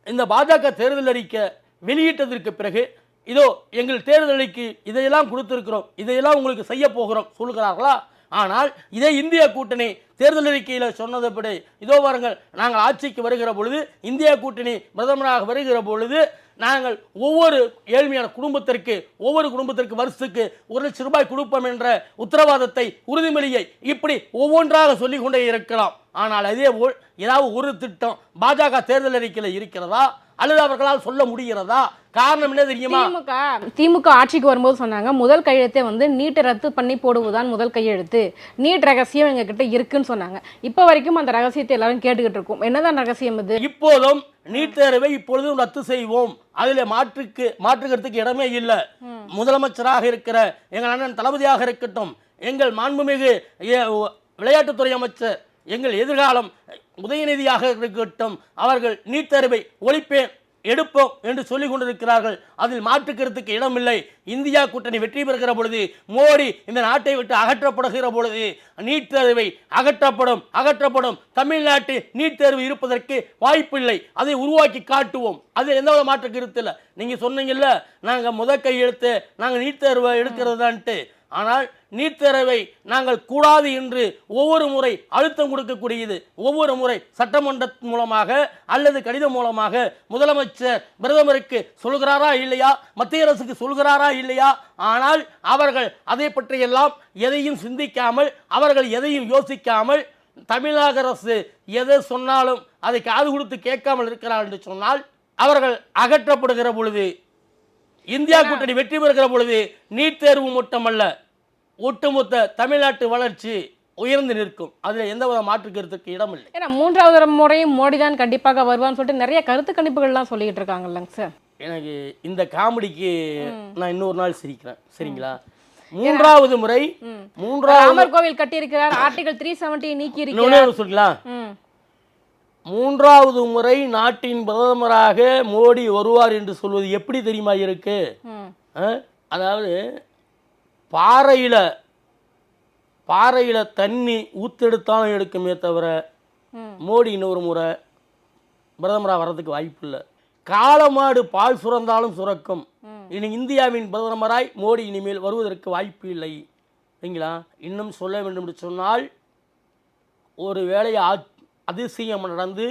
இந்த பாஜக தேர்தல் அறிக்கை வெளியிட்டதற்கு பிறகு இதோ எங்கள் தேர்தல் அறிக்கை இதையெல்லாம் கொடுத்துருக்கிறோம், இதையெல்லாம் உங்களுக்கு செய்ய போகிறோம் சொல்லுகிறார்களா? ஆனால் இதே இந்தியா கூட்டணி தேர்தல் அறிக்கையில் சொன்னதுபடி இதோ பாருங்கள், நாங்கள் ஆட்சிக்கு வருகிற பொழுது, இந்தியா கூட்டணி பிரதமராக வருகிற பொழுது நாங்கள் ஒவ்வொரு ஏழ்மையான குடும்பத்திற்கு வருஷத்துக்கு 1 லட்சம் ரூபாய் கொடுப்போம் என்ற உத்தரவாதத்தை, உறுதிமொழியை இப்படி ஒவ்வொன்றாக சொல்லிக் கொண்டே இருக்கலாம். ஆனால் அதே போல் ஏதாவது ஒரு திட்டம் பாஜக தேர்தல் அறிக்கையில் இருக்கிறதா அல்லது அவர்களால் சொல்ல முடிகிறதா? காரணம் என்ன தெரியுமா? திமுக ஆட்சிக்கு வரும்போது சொன்னாங்க முதல் கையெழுத்தே வந்து நீட்டை ரத்து பண்ணி போடுவதுதான் முதல் கையெழுத்து, நீட் ரகசியம் எங்க கிட்ட இருக்குன்னு சொன்னாங்க. இப்போ வரைக்கும் அந்த ரகசியத்தை எல்லாரும் கேட்டுக்கிட்டு இருக்கோம். என்னதான் ரகசியம் இது? இப்போதும் நீட் தேர்வை இப்பொழுதும் ரத்து செய்வோம், அதில் மாற்றுக்கிறதுக்கு இடமே இல்லை. முதலமைச்சராக இருக்கிற எங்கள் அண்ணன் தளபதியாக இருக்கட்டும், எங்கள் மாண்புமிகு விளையாட்டுத்துறை அமைச்சர், எங்கள் எதிர்காலம் உதயநிதியாக இருக்கட்டும், அவர்கள் நீட் தேர்வை ஒழிப்பேன் எடுப்போம் என்று சொல்லிக் கொண்டிருக்கிறார்கள். அதில் மாற்றுக்கிறதுக்கு இடமில்லை. இந்தியா கூட்டணி வெற்றி பெறுகிற பொழுது, மோடி இந்த நாட்டை விட்டு அகற்றப்படுகிற பொழுது நீட் தேர்வை அகற்றப்படும். தமிழ்நாட்டு நீட் தேர்வு இருப்பதற்கு வாய்ப்பில்லை, அதை உருவாக்கி காட்டுவோம். அது எந்த மாற்று கருத்து இல்லை. நீங்கள் சொன்னீங்கல்ல, நாங்கள் முதல் கையெழுத்து நாங்கள் நீட் தேர்வை எடுக்கிறதான்ட்டு. ஆனால் நீட் தேர்வை நாங்கள் கூடாது என்று ஒவ்வொரு முறை அழுத்தம் கொடுக்கக்கூடியது, ஒவ்வொரு முறை சட்டமன்ற மூலமாக அல்லது கடிதம் மூலமாக முதலமைச்சர் பிரதமருக்கு சொல்கிறாரா இல்லையா, மத்திய அரசுக்கு சொல்கிறாரா இல்லையா? ஆனால் அவர்கள் அதை பற்றியெல்லாம் எதையும் சிந்திக்காமல், அவர்கள் எதையும் யோசிக்காமல், தமிழக அரசு எதை சொன்னாலும் அதை காது கொடுத்து கேட்காமல் இருக்கிறார் என்று சொன்னால், அவர்கள் அகற்றப்படுகிற பொழுது, இந்தியா கூட்டணி வெற்றி பெறுகிற பொழுது நீட் தேர்வு மட்டுமல்ல, ஒட்டுமொத்த தமிழ்நாட்டு வளர்ச்சி உயர்ந்து நிற்கும். அதில் எந்தவித மாற்று கருத்துக்கு இடமில்லை. ஏன்னா 3வது முறையும் மோடி தான் கண்டிப்பாக வருவான்னு சொல்லிட்டு நிறைய கருத்து கணிப்புகள்லாம் சொல்லிட்டு இருக்காங்கல்லங்க சார். எனக்கு இந்த காமெடிக்கு நான் இன்னொரு நாள் சிரிக்கிறேன், சரிங்களா? 3வது முறை ராமர் கோவில் கட்டி இருக்கிறார், ஆர்டிகல் 370 நீக்கி இருக்கிறார் சொல்லிக்கலாம். 3வது முறை நாட்டின் பிரதமராக மோடி வருவார் என்று சொல்வது எப்படி தெரியுமா இருக்கு? அதாவது பாறையில தண்ணி ஊத்தெடுத்தாலும் எடுக்குமே தவிர மோடி இன்னொரு முறை பிரதமராக வர்றதுக்கு வாய்ப்பு இல்லை. காளமாடு பால் சுரந்தாலும் சுரக்கும். இனி இந்தியாவின் பிரதமராய் மோடி இனிமேல் வருவதற்கு வாய்ப்பு இல்லை சரிங்களா? இன்னும் சொல்ல வேண்டும் என்று சொன்னால், ஒரு வேளை அதிசயம் நடந்து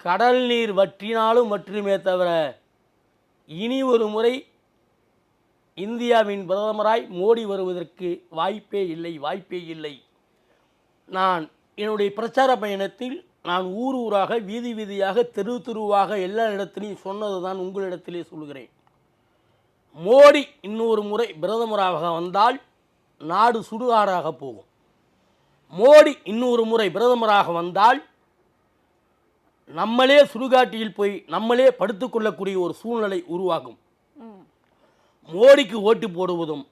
கடல் நீர் வற்றினாலும் வற்றுமே தவிர இனி ஒரு முறை இந்தியாவின் பிரதமராய் மோடி வருவதற்கு வாய்ப்பே இல்லை. நான் என்னுடைய பிரச்சார பயணத்தில் நான் ஊர் ஊராக, வீதி வீதியாக, தெரு தெருவாக எல்லா இடத்திலையும் சொன்னது தான் உங்களிடத்திலே சொல்கிறேன். மோடி இன்னொரு முறை பிரதமராக வந்தால் நாடு சுடுகாடாக போகும். மோடி இன்னொரு முறை பிரதமராக வந்தால் நம்மளே சுடுகாட்டில் போய் நம்மளே படுத்துக்கொள்ளக்கூடிய ஒரு சூழ்நிலை உருவாகும். மோடிக்கு ஓட்டு போடுவதும்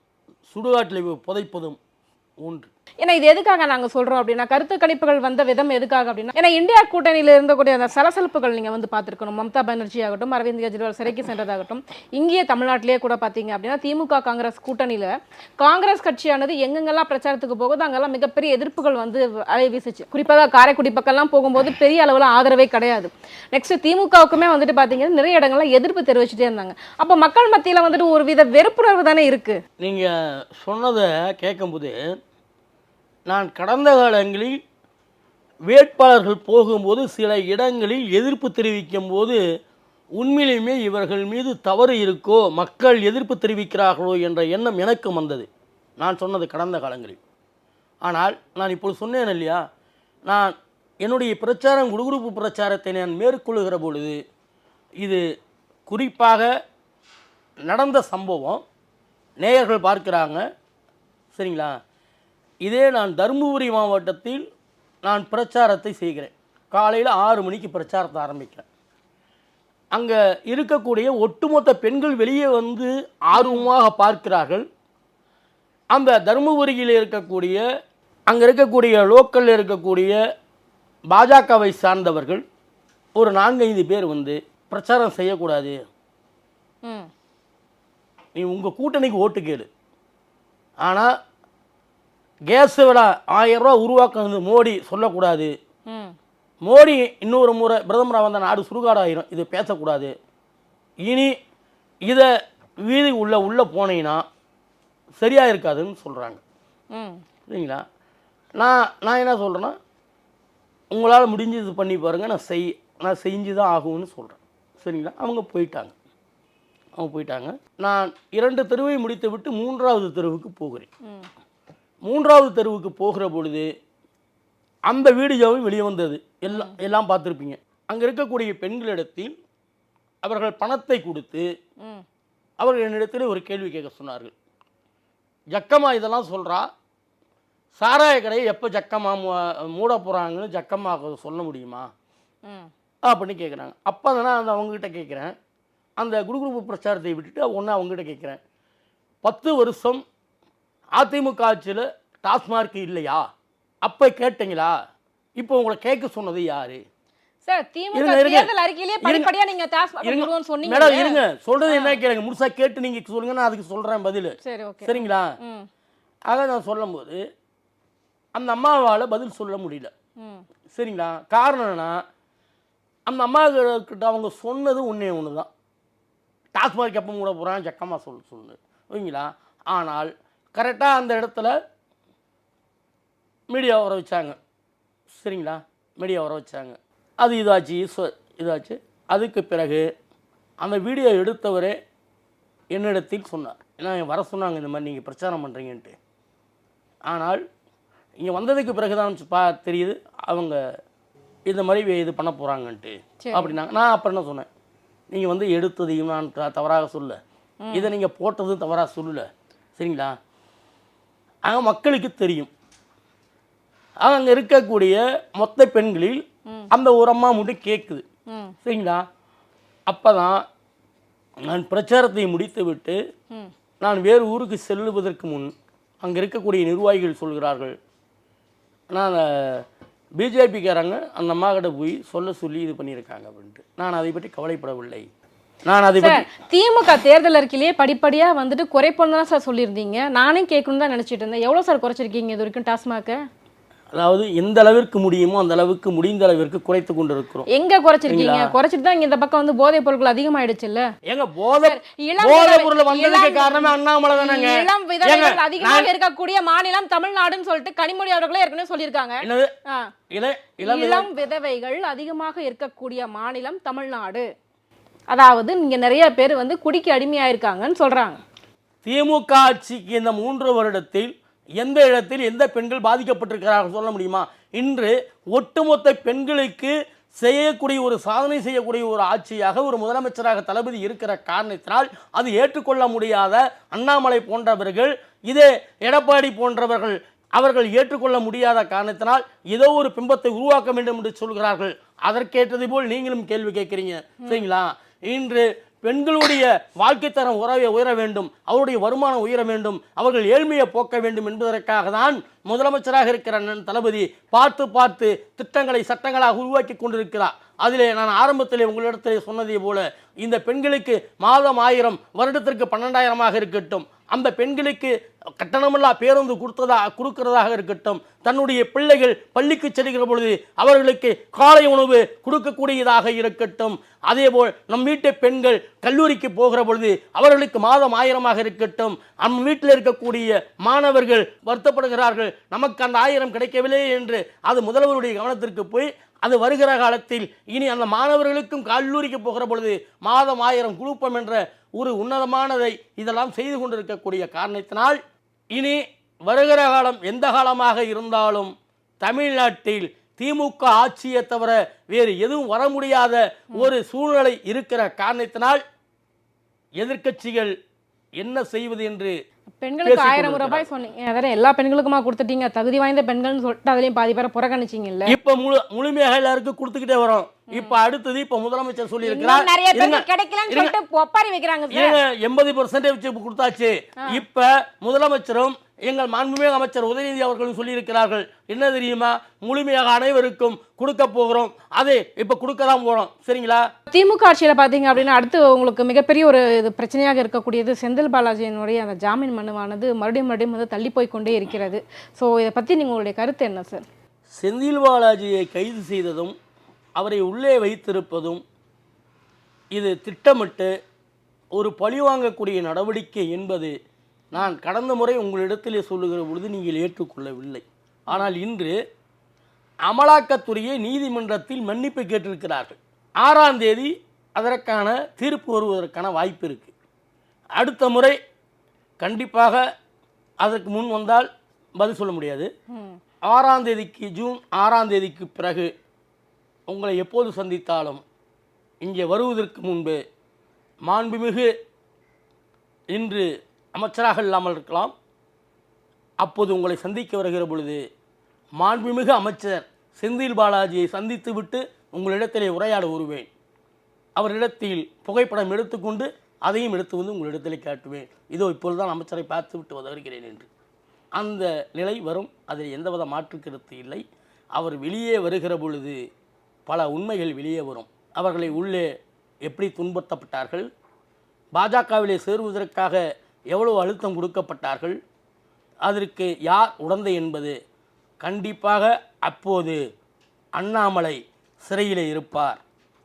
சுடுகாட்டில் புதைப்பதும் ஒன்று. ஏன்னா இது எதுக்காக நாங்க சொல்றோம் அப்படின்னா, கருத்து கணிப்புகள் வந்த விதம் எதுக்காக அப்படின்னா, ஏன்னா இந்தியா கூட்டணியில இருந்தக்கூடிய அந்த சலசலப்புகள் நீங்க வந்து பார்த்திருக்கணும். மம்தா பானர்ஜி ஆகட்டும், அரவிந்த் கெஜ்ரிவால் சிறைக்கு சென்றதாகட்டும், இங்கேயே தமிழ்நாட்டிலேயே கூட பார்த்தீங்க அப்படின்னா திமுக காங்கிரஸ் கூட்டணியில காங்கிரஸ் கட்சியானது எங்கெங்கெல்லாம் பிரச்சாரத்துக்கு போகுது அங்கெல்லாம் மிகப்பெரிய எதிர்ப்புகள் வந்து அலை வீசுச்சு. குறிப்பாக காரைக்குடி பக்கம்லாம் போகும்போது பெரிய அளவில் ஆதரவே கிடையாது. நெக்ஸ்ட் திமுகவுக்குமே வந்துட்டு பார்த்தீங்கன்னா நிறைய இடங்கள்ல எதிர்ப்பு தெரிவிச்சுட்டே இருந்தாங்க. அப்போ மக்கள் மத்தியில் வந்துட்டு ஒரு வித வெறுப்புணர்வு தானே இருக்கு. நீங்க சொன்னதை கேட்கும்போது நான் கடந்த காலங்களில் வேட்பாளர்கள் போகும்போது சில இடங்களில் எதிர்ப்பு தெரிவிக்கும் போது உண்மையிலுமே இவர்கள் மீது தவறு இருக்கோ, மக்கள் எதிர்ப்பு தெரிவிக்கிறார்களோ என்ற எண்ணம் எனக்கு வந்தது. நான் சொன்னது கடந்த காலங்களில். ஆனால் நான் இப்போது சொன்னேன் இல்லையா, நான் என்னுடைய பிரச்சாரம் குடுகுடுப்பு பிரச்சாரத்தை நான் மேற்கொள்ளுகிற பொழுது இது குறிப்பாக நடந்த சம்பவம் நேயர்கள் பார்க்குறாங்க. சரிங்களா? இதே நான் தருமபுரி மாவட்டத்தில் நான் பிரச்சாரத்தை செய்கிறேன். காலையில் 6 மணிக்கு பிரச்சாரத்தை ஆரம்பிக்கிறேன். அங்கே இருக்கக்கூடிய ஒட்டுமொத்த பெண்கள் வெளியே வந்து ஆர்வமாக பார்க்கிறார்கள். அந்த தருமபுரியில் இருக்கக்கூடிய அங்கே இருக்கக்கூடிய லோக்கலில் இருக்கக்கூடிய பாஜகவை சார்ந்தவர்கள் ஒரு 4-5 பேர் வந்து பிரச்சாரம் செய்யக்கூடாது, நீ உங்கள் கூட்டணிக்கு ஓட்டு கேளு, ஆனால் கேஸ் விட 1000 ரூபா உருவாக்குறது மோடி சொல்லக்கூடாது, மோடி இன்னொரு முறை பிரதமராக வந்தால் நாடு சுடுகாடாயிரும், இது பேசக்கூடாது, இனி இதை வீதி உள்ளே போனீங்கன்னா சரியாக இருக்காதுன்னு சொல்கிறாங்க. சரிங்களா? நான் என்ன சொல்கிறேன்னா, உங்களால் முடிஞ்சது பண்ணி பாருங்கள், நான் செஞ்சு தான் ஆகும்னு சொல்கிறேன். சரிங்களா? அவங்க போயிட்டாங்க. நான் 2 தெருவை முடித்து விட்டு 3வது தெருவுக்கு போகிறேன். 3வது தெருவுக்கு போகிற பொழுது அந்த வீடியோவும் வெளியே வந்தது. எல்லாம் பார்த்துருப்பீங்க. அங்கே இருக்கக்கூடிய பெண்களிடத்தில் அவர்கள் பணத்தை கொடுத்து அவர்கள் என்னிடத்தில் ஒரு கேள்வி கேட்க சொன்னார்கள். ஜக்கம்மா இதெல்லாம் சொல்கிறா, சாராய கடையை எப்போ ஜக்கம்மா மூட போகிறாங்கன்னு ஜக்கம்மா சொல்ல முடியுமா அப்படின்னு கேட்குறாங்க. அப்போ தான் நான் அவங்ககிட்ட கேட்குறேன், அந்த குடுகுடுப்பு பிரச்சாரத்தை விட்டுட்டு ஒன்று அவங்ககிட்ட கேட்குறேன், 10 வருஷம் அதிமுக ஆட்சியில் டாஸ்மார்க் இல்லையா? அப்போ கேட்டீங்களா? இப்போ உங்களை கேட்க சொன்னது யாரு? சார், திமுக தேர்தல் அறிக்கையிலே படிப்படியா நீங்க டாஸ்மார்க் நிறுவனம் சொன்னீங்க. மேடம் இருங்க, சொல்றது என்ன கேளுங்க, முழுசா கேட்டு நீங்க சொல்லுங்க, நான் அதுக்கு சொல்றேன் பதில். சரி, ஓகே. சரிங்களா? ஆக நான் சொல்லும்போது அந்த அம்மாவால் பதில் சொல்ல முடியல. சரிங்களா? காரணம் என்னன்னா, அந்த அம்மாக்கிட்ட அவங்க சொன்னது ஒன்று தான், டாஸ்மார்க் எப்போ மூட போகிறான் ஜக்கம்மா சொல்லு. ஓகேங்களா? ஆனால் கரெக்டாக அந்த இடத்துல மீடியா வர வச்சாங்க. சரிங்களா? மீடியா வர வச்சாங்க. அது இதாச்சு. அதுக்கு பிறகு அந்த வீடியோ எடுத்தவரே என்னிடத்தில் சொன்னார், ஏன்னா வர சொன்னாங்க இந்த மாதிரி நீங்கள் பிரச்சாரம் பண்ணுறீங்கன்ட்டு. ஆனால் இங்கே வந்ததுக்கு பிறகு தான் தெரியுது அவங்க இந்த மாதிரி இது பண்ண போகிறாங்கன்ட்டு அப்படின்னாங்க. நான் அப்புறம் என்ன சொன்னேன், நீங்கள் வந்து எடுத்ததையும் நான் தவறாக சொல்ல, இதை நீங்கள் போட்டதும் தவறாக சொல்லலை. சரிங்களா? ஆக மக்களுக்கு தெரியும். அங்கே இருக்கக்கூடிய மொத்த பெண்களில் அந்த ஒரு அம்மா மட்டும் கேட்குது. சரிங்களா? அப்போ தான் நான் பிரச்சாரத்தை முடித்து விட்டு நான் வேறு ஊருக்கு செல்லுவதற்கு முன் அங்கே இருக்கக்கூடிய நிர்வாகிகள் சொல்கிறார்கள், நான் பிஜேபிக்காரங்க அந்த அம்மா கிட்ட போய் சொல்லி இது பண்ணியிருக்காங்க அப்படின்ட்டு. நான் அதை பற்றி கவலைப்படவில்லை. நான் அதை திமுக தேர்தல் அறிக்கையிலேயே படிப்படியா வந்துட்டு குறைப்போம் தான் சார் சொல்லியிருந்தீங்க. நானே கேட்கணும் தான் நினைச்சிட்டு இருந்தேன். எவ்வளோ சார் குறைச்சிருக்கீங்க இது வரைக்கும் டாஸ்மாக? அதாவது எந்த அளவிற்கு முடியுமோ அந்த அளவுக்கு முடிந்த அளவிற்கு குறைத்து கொண்டிருக்கிறோம். எங்க குறைச்சிருக்கீங்க? குறைச்சிட்டு தான் இந்த பக்கம் வந்து போதைப் பொருட்கள் அதிகமாயிடுச்சு இல்ல? ஏங்க போதைப் பொருள் வந்ததுக்கு காரணமே அண்ணாமலை தானங்க. இளம் விதவைகள் அதிகமாக இருக்கக்கூடிய மாநிலம் தமிழ்நாடுன்னு சொல்லிட்டு கனிமொழி அவர்களே ஏற்கனவே சொல்லியிருக்காங்க. இளம் விதவைகள் அதிகமாக இருக்கக்கூடிய மாநிலம் தமிழ்நாடு. அதாவது இங்க நிறைய பேர் வந்து குடிக்கு அடிமையாயிருக்காங்கன்னு சொல்றாங்க. திமுக ஆட்சிக்கு இந்த 3 வருடத்தில் எந்த இடத்தில் எந்த பெண்கள் பாதிக்கப்பட்டிருக்கிறார்கள் சொல்ல முடியுமா? இன்று ஒட்டுமொத்த பெண்களுக்கு செய்யக்கூடிய ஒரு சாதனை செய்யக்கூடிய ஒரு ஆட்சியாக ஒரு முதலமைச்சராக தளபதி இருக்கிற காரணத்தினால் அது ஏற்றுக்கொள்ள முடியாத அண்ணாமலை போன்றவர்கள், இதே எடப்பாடி போன்றவர்கள் அவர்கள் ஏற்றுக்கொள்ள முடியாத காரணத்தினால் ஏதோ ஒரு பிம்பத்தை உருவாக்க வேண்டும் என்று சொல்கிறார்கள். அதற்கேற்றது போல் நீங்களும் கேள்வி கேட்குறீங்க, சரிங்களா? இன்று பெண்களுடைய வாழ்க்கை தரம் உயர வேண்டும், அவருடைய வருமானம் உயர வேண்டும், அவர்கள் ஏழ்மையை போக்க வேண்டும் என்பதற்காக தான் முதலமைச்சராக இருக்கிற தளபதி பார்த்து திட்டங்களை சட்டங்களாக உருவாக்கி கொண்டிருக்கிறார். அதிலே நான் ஆரம்பத்தில் உங்களிடத்திலே சொன்னதை போல இந்த பெண்களுக்கு மாதம் 1000, வருடத்திற்கு 12,000 இருக்கட்டும், அந்த பெண்களுக்கு கட்டணமில்லா பேருந்து கொடுக்கிறதாக இருக்கட்டும், தன்னுடைய பிள்ளைகள் பள்ளிக்கு செல்கிற பொழுது அவர்களுக்கு காலை உணவு கொடுக்கக்கூடியதாக இருக்கட்டும், அதேபோல் நம் வீட்டு பெண்கள் கல்லூரிக்கு போகிற பொழுது அவர்களுக்கு மாதம் 1000 இருக்கட்டும், நம் வீட்டில் இருக்கக்கூடிய மாணவர்கள் வருத்தப்படுகிறார்கள், நமக்கு அந்த 1000 கிடைக்கவில்லை என்று அது முதல்வருடைய கவனத்திற்கு போய் அது வருகிற காலத்தில் இனி அந்த மாணவர்களுக்கும் கல்லூரிக்கு போகிற பொழுது மாதம் 1000 கொடுப்போம் என்ற ஒரு உன்னதமானதை இதெல்லாம் செய்து கொண்டிருக்கக்கூடிய காரணத்தினால் இனி வருகிற காலம் எந்த காலமாக இருந்தாலும் தமிழ்நாட்டில் திமுக ஆட்சியை தவிர வேறு எதுவும் வர முடியாத ஒரு சூழ்நிலை இருக்கிற காரணத்தினால் எதிர்க்கட்சிகள் என்ன செய்வது என்று பெண்களுக்கு 1000 ரூபாய் சொன்னீங்க, அதாவது எல்லா பெண்களுக்குமா கொடுத்துட்டீங்க? தகுதி வாய்ந்த பெண்கள்னு சொல்லிட்டு அதுலயும் பாதி பேரை புறக்கணிச்சிங்கல்ல. இப்ப முழுமையாக எல்லாருக்கும் கொடுத்துக்கிட்டே வரோம். இப்ப அடுத்தது இப்ப முதலமைச்சர் சொல்லி இருக்கிறார் நிறைய பேருக்கு கிடைக்கலன்னு சொல்லிட்டு ஒப்பாரி வைக்கிறாங்க. 80% கொடுத்தாச்சு. இப்ப முதலமைச்சரும் எங்கள் மாண்புமிகு அமைச்சர் உதயநிதி அவர்களும் சொல்லி இருக்கிறார்கள், என்ன தெரியுமா, முழுமையாக அனைவருக்கும் கொடுக்க போகிறோம், அது இப்ப கொடுக்க தான் போறோம், சரிங்களா? திமுக ஆட்சியில பாத்தீங்க அப்படின்னா அடுத்து உங்களுக்கு மிகப்பெரிய ஒரு இது பிரச்சனையாக இருக்கக்கூடியது செந்தில் பாலாஜியினுடைய அந்த ஜாமீன் மனுவானது மறுபடியும் வந்து தள்ளி போய் கொண்டே இருக்கிறது. ஸோ இதை பத்தி உங்களுடைய கருத்து என்ன சார்? செந்தில் பாலாஜியை கைது செய்ததும் அவரை உள்ளே வைத்திருப்பதும் இது திட்டமிட்டு ஒரு பழிவாங்கக்கூடிய நடவடிக்கை என்பது நான் கடந்த முறை உங்களிடத்திலே சொல்லுகிற பொழுது நீங்கள் ஏற்றுக்கொள்ளவில்லை. ஆனால் இன்று அமலாக்கத்துறையை நீதிமன்றத்தில் மன்னிப்பு கேட்டிருக்கிறார்கள். 6ஆம் தேதி அதற்கான தீர்ப்பு வருவதற்கான வாய்ப்பு இருக்குது. அடுத்த முறை கண்டிப்பாக அதற்கு முன் வந்தால் பதில் சொல்ல முடியாது. 6ஆம் தேதிக்கு ஜூன் 6ஆம் தேதிக்கு பிறகு உங்களை எப்போது சந்தித்தாலும் இங்கே வருவதற்கு முன்பு மாண்புமிகு இன்று அமைச்சராக இல்லாமல் இருக்கலாம், அப்போது உங்களை சந்திக்க வருகிற பொழுது மாண்புமிகு அமைச்சர் செந்தில் பாலாஜியை சந்தித்து விட்டு உங்களிடத்திலே உரையாட வருவேன். அவரிடத்தில் புகைப்படம் எடுத்துக்கொண்டு அதையும் எடுத்து வந்து உங்களிடத்திலே காட்டுவேன், இதோ இப்பொழுது தான் அமைச்சரை பார்த்து விட்டு வருகிறேன் என்று. அந்த நிலை வரும், அதில் எந்தவித மாற்று கருத்து இல்லை. அவர் வெளியே வருகிற பொழுது பல உண்மைகள் வெளியே வரும். அவர்களை உள்ளே எப்படி துன்புறுத்தப்பட்டார்கள், பாஜகவிலே சேருவதற்காக எவ்வளவு அழுத்தம் கொடுக்கப்பட்டார்கள், அதற்கு யார் உடந்தை என்பது கண்டிப்பாக அப்போது அண்ணாமலை சிறையிலே இருப்பார்,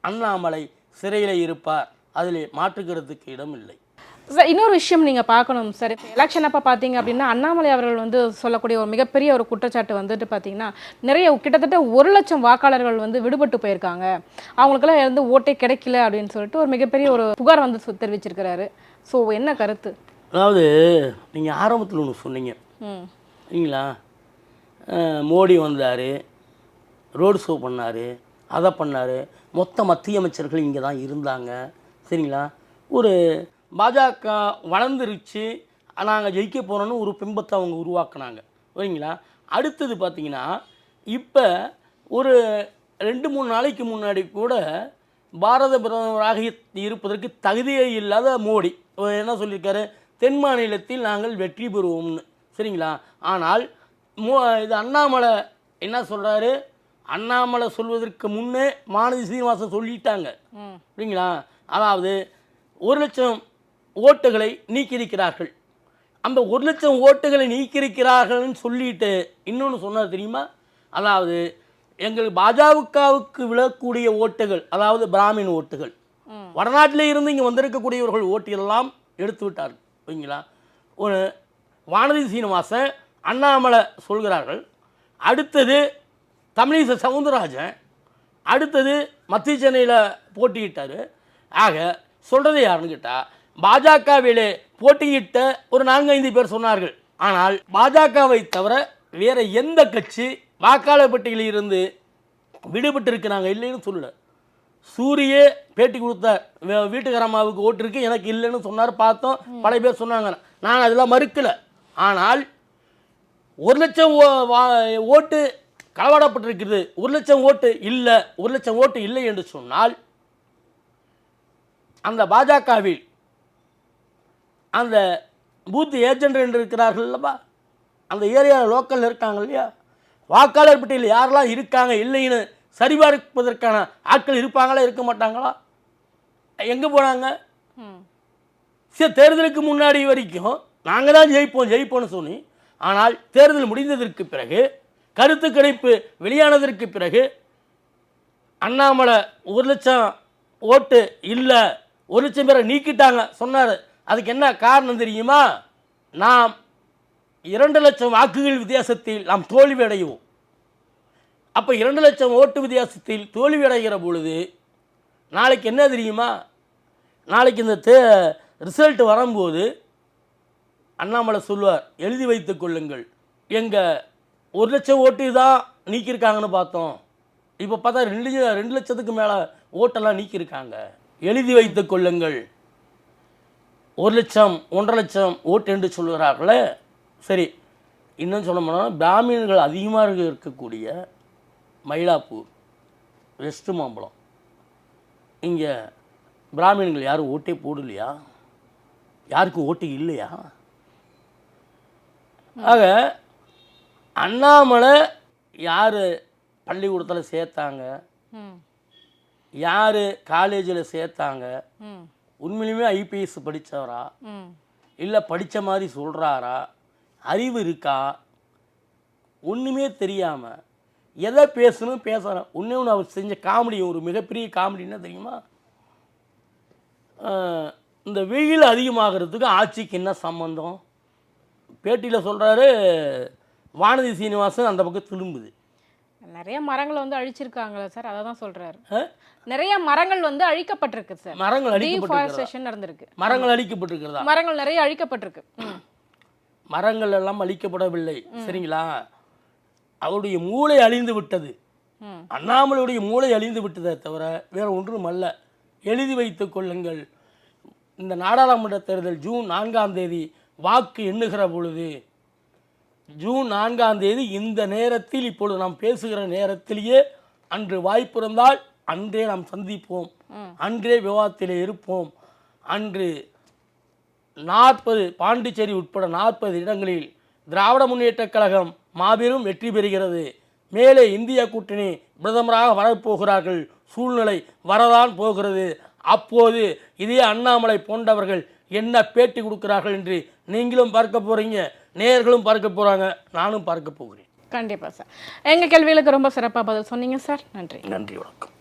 அண்ணாமலை சிறையிலே இருப்பார், அதில் மாற்றுக்கிறதுக்கு இடம் இல்லை. சார் இன்னொரு விஷயம் நீங்கள் பார்க்கணும் சார், இப்போ எலெக்ஷன் அப்போ பார்த்தீங்க அப்படின்னா அண்ணாமலை அவர்கள் வந்து சொல்லக்கூடிய ஒரு மிகப்பெரிய ஒரு குற்றச்சாட்டு வந்துட்டு பார்த்தீங்கன்னா நிறைய கிட்டத்தட்ட 1,00,000 வாக்காளர்கள் வந்து விடுபட்டு போயிருக்காங்க, அவங்களுக்கெல்லாம் வந்து ஓட்டே கிடைக்கல அப்படின்னு சொல்லிட்டு ஒரு மிகப்பெரிய ஒரு புகார் வந்து தெரிவிச்சிருக்கிறாரு. ஸோ என்ன கருத்து? அதாவது நீங்கள் ஆரம்பத்தில் ஒன்று சொன்னீங்க சரிங்களா, மோடி வந்தார், ரோடு ஷோ பண்ணார், அதை பண்ணார், மொத்த மத்திய அமைச்சர்கள் இங்கே தான் இருந்தாங்க, சரிங்களா? ஒரு பாஜக வளர்ந்துருச்சு, நாங்கள் ஜெயிக்க போகிறோன்னு ஒரு பிம்பத்தை அவங்க உருவாக்குனாங்க, சரிங்களா? அடுத்தது பார்த்திங்கன்னா இப்போ ஒரு 2-3 நாளைக்கு முன்னாடி கூட பாரத பிரதமராக இருப்பதற்கு தகுதியே இல்லாத மோடி என்ன சொல்லியிருக்காரு, தென் மாநிலத்தில் நாங்கள் வெற்றி பெறுவோம்னு, சரிங்களா? ஆனால் இது அண்ணாமலை என்ன சொல்கிறாரு, அண்ணாமலை சொல்வதற்கு முன்னே வானதி சீனிவாசன் சொல்லிட்டாங்க, சரிங்களா? அதாவது 1,00,000 ஓட்டுகளை நீக்கியிருக்கிறார்கள், அந்த 1,00,000 ஓட்டுகளை நீக்கியிருக்கிறார்கள்னு சொல்லிட்டு இன்னொன்று சொன்னார் தெரியுமா, அதாவது எங்கள் பாஜகவுக்கு விழக்கூடிய ஓட்டுகள், அதாவது பிராமின் ஓட்டுகள், வடநாட்டிலே இருந்து இங்கே வந்திருக்கக்கூடியவர்கள் ஓட்டு எல்லாம் எடுத்து விட்டார்கள். ஓகேங்களா? ஒரு வானதி சீனிவாசன், அண்ணாமலை சொல்கிறார்கள், அடுத்தது தமிழிசை சவுந்தரராஜன், அடுத்தது மத்திய சென்னையில் போட்டியிட்டார். ஆக சொல்கிறது யாருன்னு கேட்டால், பாஜகவிலே போட்டியிட்ட ஒரு 4-5 பேர் சொன்னார்கள். ஆனால் பாஜகவை தவிர வேறு எந்த கட்சி வாக்காளர் பட்டியலில் இருந்து விடுபட்டு இருக்கு நாங்கள் இல்லைன்னு சொல்லலை. சூரியே பேட்டி கொடுத்தார், வீட்டுக்காரம்மாவுக்கு ஓட்டு இருக்கு, எனக்கு இல்லைன்னு சொன்னார். பார்த்தோம், பல பேர் சொன்னாங்க, நாங்கள் அதெல்லாம் மறுக்கலை. ஆனால் 1 லட்சம் ஓட்டு களவாடப்பட்டிருக்கிறது, 1 லட்சம் ஓட்டு இல்லை, 1 லட்சம் ஓட்டு இல்லை என்று சொன்னால் அந்த பாஜகவில் அந்த பூத் ஏஜென்ட் என்று இருக்கிறார்கள் இல்லைப்பா, அந்த ஏரியா லோக்கலில் இருக்காங்க இல்லையா, வாக்காளர் பட்டியலில் யாரெல்லாம் இருக்காங்க இல்லைன்னு சரிபார்ப்பதற்கான ஆட்கள் இருப்பாங்களா, இருக்க மாட்டாங்களா? எங்கே போனாங்க? சரி, தேர்தலுக்கு முன்னாடி வரைக்கும் நாங்கள் தான் ஜெயிப்போம்னு சொல்லி, ஆனால் தேர்தல் முடிந்ததற்கு பிறகு, கருத்து கணிப்பு வெளியானதற்கு பிறகு அண்ணாமலை 1 லட்சம் ஓட்டு இல்லை, 1 லட்சம் பேரை நீக்கிட்டாங்க சொன்னார். அதுக்கு என்ன காரணம் தெரியுமா? நாம் 2 லட்சம் வாக்குகள் வித்தியாசத்தில் நாம் தோல்வி அடைவோம். அப்போ 2 லட்சம் ஓட்டு வித்தியாசத்தில் தோல்வி அடைகிற பொழுது நாளைக்கு என்ன தெரியுமா? நாளைக்கு இந்த ரிசல்ட் வரும்போது அண்ணாமலை சொல்லுவார், எழுதி வைத்துக் கொள்ளுங்கள், எங்கள் 1 லட்சம் ஓட்டு தான் நீக்கியிருக்காங்கன்னு பார்த்தோம், இப்போ பார்த்தா 2 லட்சத்துக்கு மேலே ஓட்டெல்லாம் நீக்கியிருக்காங்க, எழுதி வைத்துக் கொள்ளுங்கள், 1 லட்சம் 1.5 லட்சம் ஓட்டு என்று சொல்கிறார்களே. சரி, இன்னும் சொல்ல போனால் பிராமின்கள் அதிகமாக இருக்கக்கூடிய மயிலாப்பூர், வெஸ்ட் மாம்பலம், இங்கே பிராமின்கள் யாரும் ஓட்டே போடலையா? யாருக்கும் ஓட்டு இல்லையா? ஆக அண்ணாமலை யார் பள்ளிக்கூடத்தில் சேர்த்தாங்க, யார் காலேஜில் சேர்த்தாங்க, உண்மையிலுமே ஐபிஎஸ் படித்தவரா இல்லை படித்த மாதிரி சொல்கிறாரா, அறிவு இருக்கா, ஒன்றுமே தெரியாமல் எதை பேசணும் பேசுகிறேன். ஒன்று அவர் செஞ்ச காமெடி, ஒரு மிகப்பெரிய காமெடின்னா தெரியுமா? இந்த வெயில் அதிகமாகிறதுக்கு ஆட்சிக்கு என்ன சம்பந்தம்? பேட்டியில் சொல்கிறாரு, வானதி சீனிவாசன் அந்த பக்கம் திரும்புது. நிறைய மரங்களை வந்து அழிச்சிருக்காங்களா சார், அதை தான் சொல்கிறாரு. நிறைய மரங்கள் வந்து அழிக்கப்பட்டிருக்கு சார், மரங்கள் டிஃபாரஸ்டேஷன் நடந்திருக்கு, மரங்கள் அழிக்கப்பட்டிருக்கிறதா? மரங்கள் நிறைய அழிக்கப்பட்டிருக்கு. மரங்கள் எல்லாம் அழிக்கப்படவில்லை, சரிங்களா? அவருடைய மூளை அழிந்து விட்டது, அண்ணாமலையுடைய மூளை அழிந்து விட்டதை தவிர வேறு ஒன்றும் அல்ல. எழுதி வைத்துக் கொள்ளுங்கள், இந்த நாடாளுமன்ற தேர்தல் ஜூன் 4ஆம் தேதி வாக்கு எண்ணுகிற பொழுது, ஜூன் 4ஆம் தேதி இந்த நேரத்தில், இப்பொழுது நாம் பேசுகிற நேரத்திலேயே, அன்று வாய்ப்பு இருந்தால் அன்றே நாம் சந்திப்போம், அன்றே விவாதத்தில் இருப்போம். அன்று 40 பாண்டிச்சேரி உட்பட 40 இடங்களில் திராவிட முன்னேற்றக் கழகம் மாபெரும் வெற்றி பெறுகிறது. மேலே இந்திய கூட்டணி பிரதமராக வரப்போகிறார்கள், சூழ்நிலை வரதான் போகிறது. அப்போது இதே அண்ணாமலை போன்றவர்கள் என்ன பேட்டி கொடுக்கிறார்கள் என்று நீங்களும் பார்க்க போகிறீங்க, நேயர்களும் பார்க்க போகிறாங்க, நானும் பார்க்க போகிறேன். கண்டிப்பாக சார். எங்கள் கேள்விகளுக்கு ரொம்ப சிறப்பாக பதில் சொன்னீங்க சார். நன்றி. நன்றி, வணக்கம்.